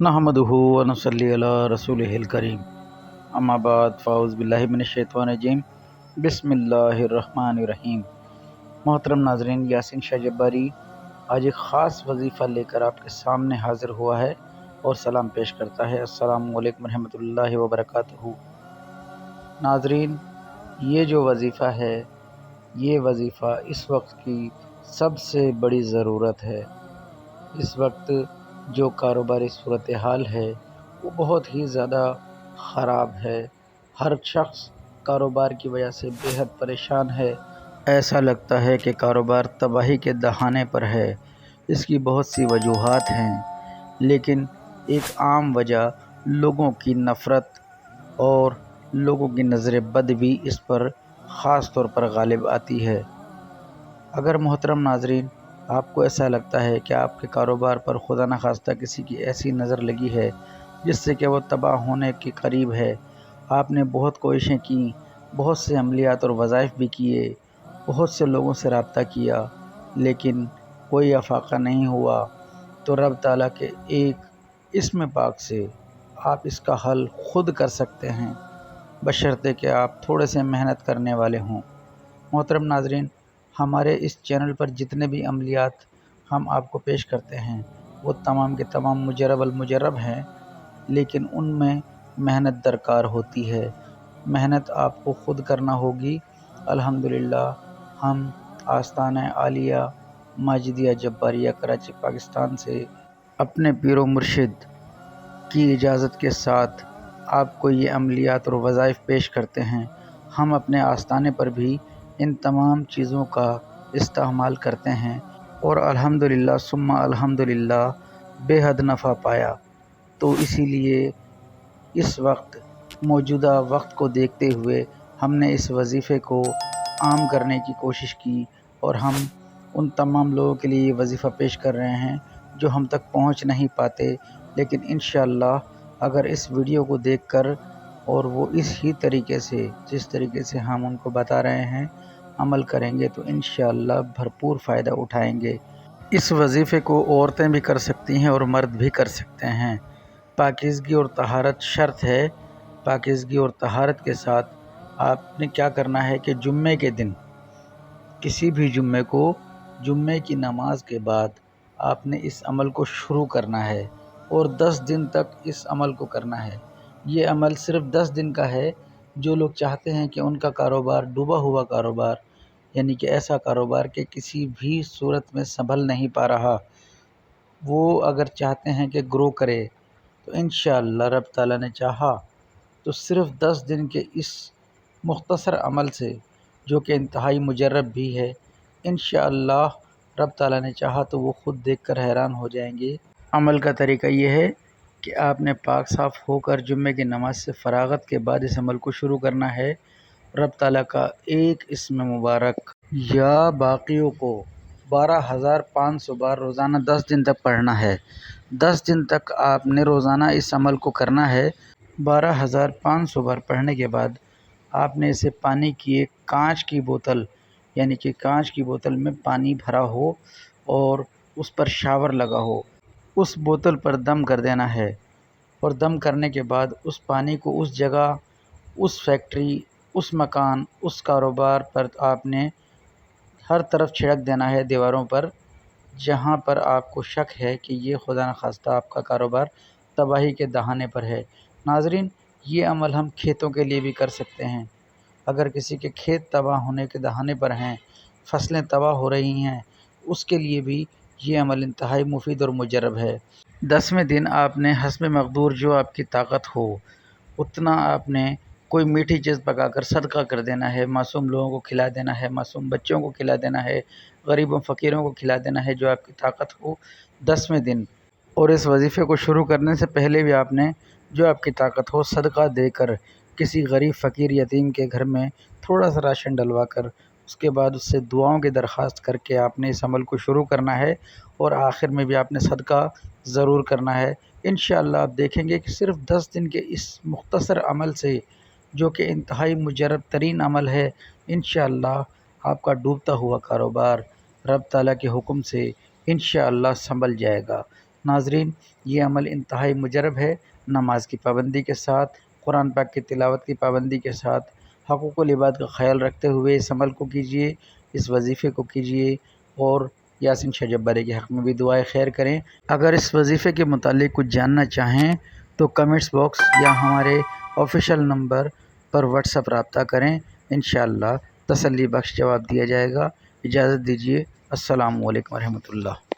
नहमदुहु व नसल्ली अला रसूलिहिल करीम अम्मा बाद फ़ाउज़ बिल्लाहि मिनश्शैतानिर्रजीम बिस्मिल्लाहिर्रहमानिर्रहीम। मोहतरम नाज़रीन, यासीन शाह जब्बारी आज एक ख़ास वजीफ़ा लेकर आपके सामने हाज़िर हुआ है और सलाम पेश करता है। अस्सलामु अलैकुम रहमतुल्लाहि व बरकातुहू। नाज़रीन, ये जो वजीफ़ा है, ये वजीफ़ा इस वक्त की सबसे बड़ी ज़रूरत है। इस वक्त जो कारोबारी सूरत हाल है वो बहुत ही ज़्यादा ख़राब है। हर शख्स कारोबार की वजह से बेहद परेशान है। ऐसा लगता है कि कारोबार तबाही के दहाने पर है। इसकी बहुत सी वजूहात हैं, लेकिन एक आम वजह लोगों की नफ़रत और लोगों की नज़र बद भी इस पर ख़ास तौर पर गालिब आती है। अगर मोहतरम नाज़रीन, आपको ऐसा लगता है कि आपके कारोबार पर खुदा न खास्ता किसी की ऐसी नज़र लगी है जिससे कि वो तबाह होने के करीब है, आपने बहुत कोशिशें की, बहुत से अमलियात और वज़ाइफ भी किए, बहुत से लोगों से रब्ता किया, लेकिन कोई अफाका नहीं हुआ, तो रब ताला के एक इस्म पाक से आप इसका हल ख़ुद कर सकते हैं, बशर्ते कि आप थोड़े से मेहनत करने वाले हों। मोहतरम नाज़रीन, हमारे इस चैनल पर जितने भी अमलियात हम आपको पेश करते हैं वो तमाम के तमाम मुजरब मुजरब हैं, लेकिन उनमें मेहनत दरकार होती है। मेहनत आपको ख़ुद करना होगी। अल्हम्दुलिल्लाह हम आस्ताना आलिया माजिदिया जब्बारिया कराची पाकिस्तान से अपने पीरो मुर्शिद की इजाज़त के साथ आपको ये अमलियात और वज़ाइफ पेश करते हैं। हम अपने आस्ताने पर भी इन तमाम चीज़ों का इस्तेमाल करते हैं और अल्हम्दुलिल्लाह सुम्मा अल्हम्दुलिल्लाह बेहद नफ़ा पाया। तो इसीलिए इस वक्त मौजूदा वक्त को देखते हुए हमने इस वजीफ़े को आम करने की कोशिश की और हम उन तमाम लोगों के लिए ये वजीफ़ा पेश कर रहे हैं जो हम तक पहुंच नहीं पाते, लेकिन इंशाअल्लाह अगर इस वीडियो को देखकर और वो इस ही तरीके से जिस तरीके से हम उनको बता रहे हैं अमल करेंगे तो इंशाअल्लाह भरपूर फ़ायदा उठाएंगे। इस वजीफ़े को औरतें भी कर सकती हैं और मर्द भी कर सकते हैं। पाकीज़गी और तहारत शर्त है। पाकीज़गी और तहारत के साथ आपने क्या करना है कि जुम्मे के दिन, किसी भी जुम्मे को, जुम्मे की नमाज के बाद आपने इस अमल को शुरू करना है और 10 दिन तक इस अमल को करना है। ये अमल सिर्फ़ 10 दिन का है। जो लोग चाहते हैं कि उनका कारोबार डूबा हुआ कारोबार, यानी कि ऐसा कारोबार कि किसी भी सूरत में संभल नहीं पा रहा, वो अगर चाहते हैं कि ग्रो करे, तो इंशाअल्लाह रब ताला ने चाहा तो सिर्फ़ 10 दिन के इस मुख्तसर अमल से, जो कि इंतहाई मुजर्रब भी है, इंशाअल्लाह रब ताला ने चाहा तो वो ख़ुद देखकर हैरान हो जाएंगे। अमल का तरीका ये है कि आपने पाक साफ़ होकर जुम्मे की नमाज से फ़राग़त के बाद इस अमल को शुरू करना है। रब ताला का एक इस्म मुबारक या बाक़ियों को 12,500 बार रोज़ाना 10 दिन तक पढ़ना है। 10 दिन तक आपने रोज़ाना इस अमल को करना है। 12,500 बार पढ़ने के बाद आपने इसे पानी की एक कांच की बोतल, यानी कि कांच की बोतल में पानी भरा हो और उस पर शावर लगा हो, उस बोतल पर दम कर देना है और दम करने के बाद उस पानी को उस जगह, उस फैक्ट्री, उस मकान, उस कारोबार पर आपने हर तरफ छिड़क देना है, दीवारों पर, जहाँ पर आपको शक है कि ये खुदा न खास्ता आपका कारोबार तबाही के दहाने पर है। नाज़रीन, ये अमल हम खेतों के लिए भी कर सकते हैं। अगर किसी के खेत तबाह होने के दहाने पर हैं, फसलें तबाह हो रही हैं, उसके लिए भी ये अमल इंतहाई मुफीद और मुजर्रब है। 10वें दिन आपने हस्ब मक़दूर जो आपकी ताकत हो उतना आपने कोई मीठी चीज़ पकाकर सदका कर देना है, मासूम लोगों को खिला देना है, मासूम बच्चों को खिला देना है, गरीबों फ़कीरों को खिला देना है, जो आपकी ताकत हो 10वें दिन। और इस वजीफ़े को शुरू करने से पहले भी आपने जो आपकी ताकत हो सदका देकर किसी गरीब फ़कीर यतीम के घर में थोड़ा सा राशन डलवा कर, उसके बाद उससे दुआओं की दरख्वास्त करके आपने इस अमल को शुरू करना है और आखिर में भी आपने सदका ज़रूर करना है। इंशाअल्लाह आप देखेंगे कि सिर्फ़ 10 दिन के इस मुख्तसर अमल से, जो कि इंतहाई मुजर्रब तरीन अमल है, इंशाअल्लाह आपका डूबता हुआ कारोबार रब ताला के हुक्म से इंशाअल्लाह संभल जाएगा। ناظرین، یہ عمل انتہائی مجرب ہے۔ نماز کی پابندی کے ساتھ، قرآن پاک کی تلاوت کی پابندی کے ساتھ، حقوق العباد کا خیال رکھتے ہوئے اس عمل کو کیجیے، اس وظیفے کو کیجیے، اور یاسین شاہ جباری کے حق میں بھی دعائے خیر کریں۔ اگر اس وظیفے کے متعلق کچھ جاننا چاہیں تو کمنٹس باکس یا ہمارے آفیشیل نمبر پر واٹس ایپ رابطہ کریں، انشاءاللہ تسلی بخش جواب دیا جائے گا۔ اجازت دیجیے، السلام علیکم ورحمۃ اللہ۔